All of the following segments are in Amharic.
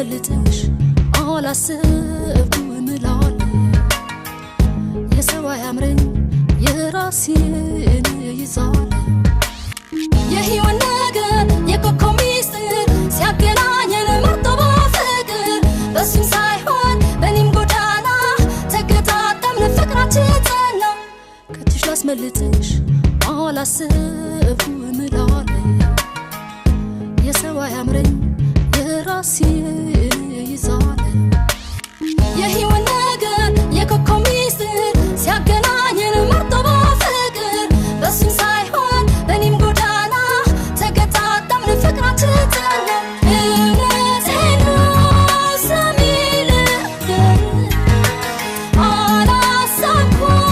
ላስመልጥሽ አላሰብኩም እምላለሁ የሰው አያምረኝ የራሴን ይዛለሁ የህይወት ነገር የኮኮ ሚስጥር ሲያገናኘን መርጦ በፍቅር በሱም ሳይሆን በኔም ጎዳና ተገጣጠምን ፍቅራችን ጸና ከትሽ ላስመልጥሽ አላሰብኩም እምላለሁ የሰው አያምረኝ የራሴን ይዛለሁ የህይወት ነገር የኮኮ ሚስጥር ሲያገናኘን መርጦ በፍቅር በሱም ሳይሆን በኔም ጎዳና ተገጣጠምን ፍቅራችን ጸና እውነቴን ነው ሰሚል አላሳኩም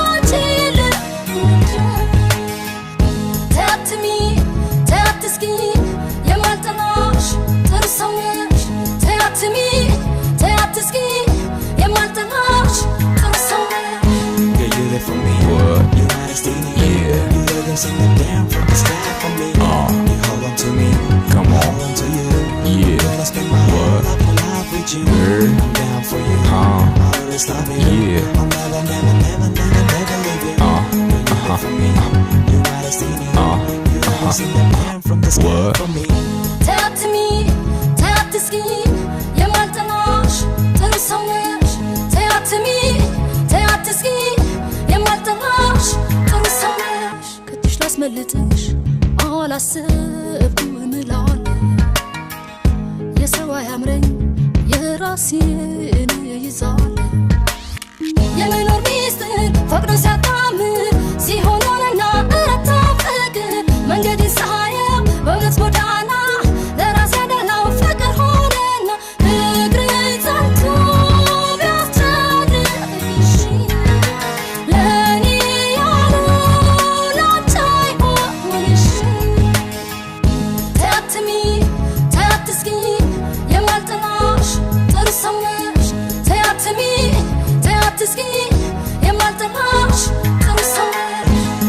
አንቺን ተያትሚ ተያትስኪ የማልጠላሽ ጥሩ ሰው ነሽ ተያትሚ ተያትስኪ የማልጠላሽ ጥሩ ሰው ነሽ Girl, you live for me. What? You understand me? Yeah. You live and sing it down from the sky for me. You hold on to me. Come on. Hold on to you. Yeah. Girl, I spend my whole life with you. Girl. I'm down for you. I'll always love you. Yeah. I'll never, never, never, never, never leave you. Girl, you live for me. You understand me. You live and sing it down from the sky What? for me. ተያትሚ ተያትስኪ የማልጠላሽ ጥሩ ሰው ነሽ ተያትሚ ተያትስኪ የማልጠላሽ ጥሩ ሰው ነሽ ከትሽ ላስመልጥሽ አላሰብኩም እምላለሁ የሰው አያምረኝ የራሴን ይዛለሁ የመኖር ሚስጥር ፈቅዶ ሲያጣምር ሲሆንና እረታ ፍቅር መንገድን ሳየው በእውነት ጎዳና ለራስ ያደላው ፍቅር ሆነና እግሬ ጸንቶ ቢያስጨንቅሽ ለእኔ ያለው ላንቺ አይሆንሽ ተያትሚ ተያትስኪ የማልጠላሽ ጥሩ ሰው ነሽ ተያትሚ ተያትስኪ የማልጠላሽ ጥሩ ሰው ነሽ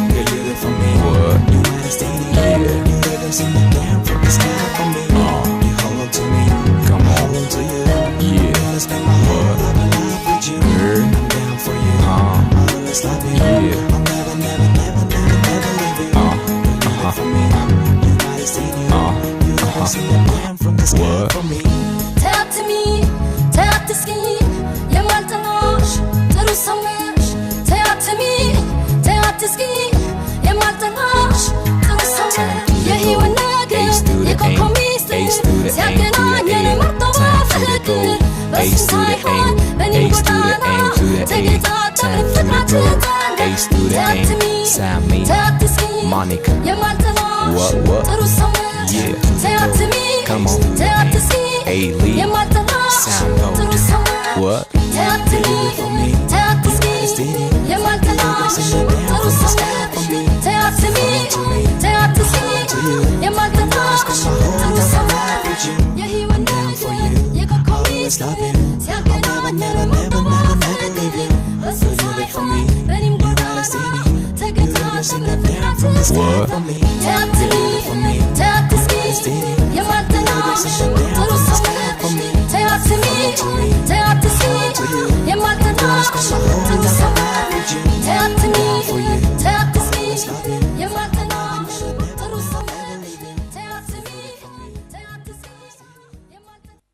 Girl, you live for me. What? You understand me. Yeah. You live and sing it down from the sky for me. You hold on to me. Come on. Hold on to you. Yeah. Girl, I spend my whole life with you. Girl. I'm down for you. I'll always love you. Yeah. I'll never, never, never, never, never leave you. Girl, you live for me. You understand me. You live and sing it down from the sky What? for me. ተያትሚ ተያትስኪ የማልጠላሽ ጥሩ ሰው ነሽ ተያትሚ ተያትስኪ የማልጠላሽ ጥሩ ሰው ነሽ የህይወት ነገር የኮኮ ሚስጥር ሲያገናኘን መርጦ በፍቅር በሱም ሳይሆን በኔም ጎዳና ተገጣጠምን ፍቅራችን ጸና ተያትሚ ተያትስኪ Monica. የማልጠላሽ What? ጥሩ ሰው ነሽ Yeah. ተያትሚ Come on. ተያትስኪ A-Lee. የማልጠላሽ Sound ጥሩ ሰው ነሽ What? ተያትሚ ተያትስኪ የማልጠላሽ ጥሩ ሰው ነሽ ተያትሚ ተያትስኪ የማልጠላሽ ጥሩ ሰው ነሽ የህይወት ነገር የኮኮ ሚስጥር ሲያገናኘን መርጦ በፍቅር በሱም ሳይሆን በኔም ጎዳና ተገጣጠምን ፍቅራችን What? ተያትሚ ተያትስኪ የማልጠላሽ ጥሩ ሰው ነሽ ተያትሚ ተያትስኪ የማልጠላሽ ጥሩ ሰው ነሽ ተያትሚ ተያትስኪ የማልጠላሽ ጥሩ ሰው ነሽ ተያትሚ ተያትስኪ የማልጠላሽ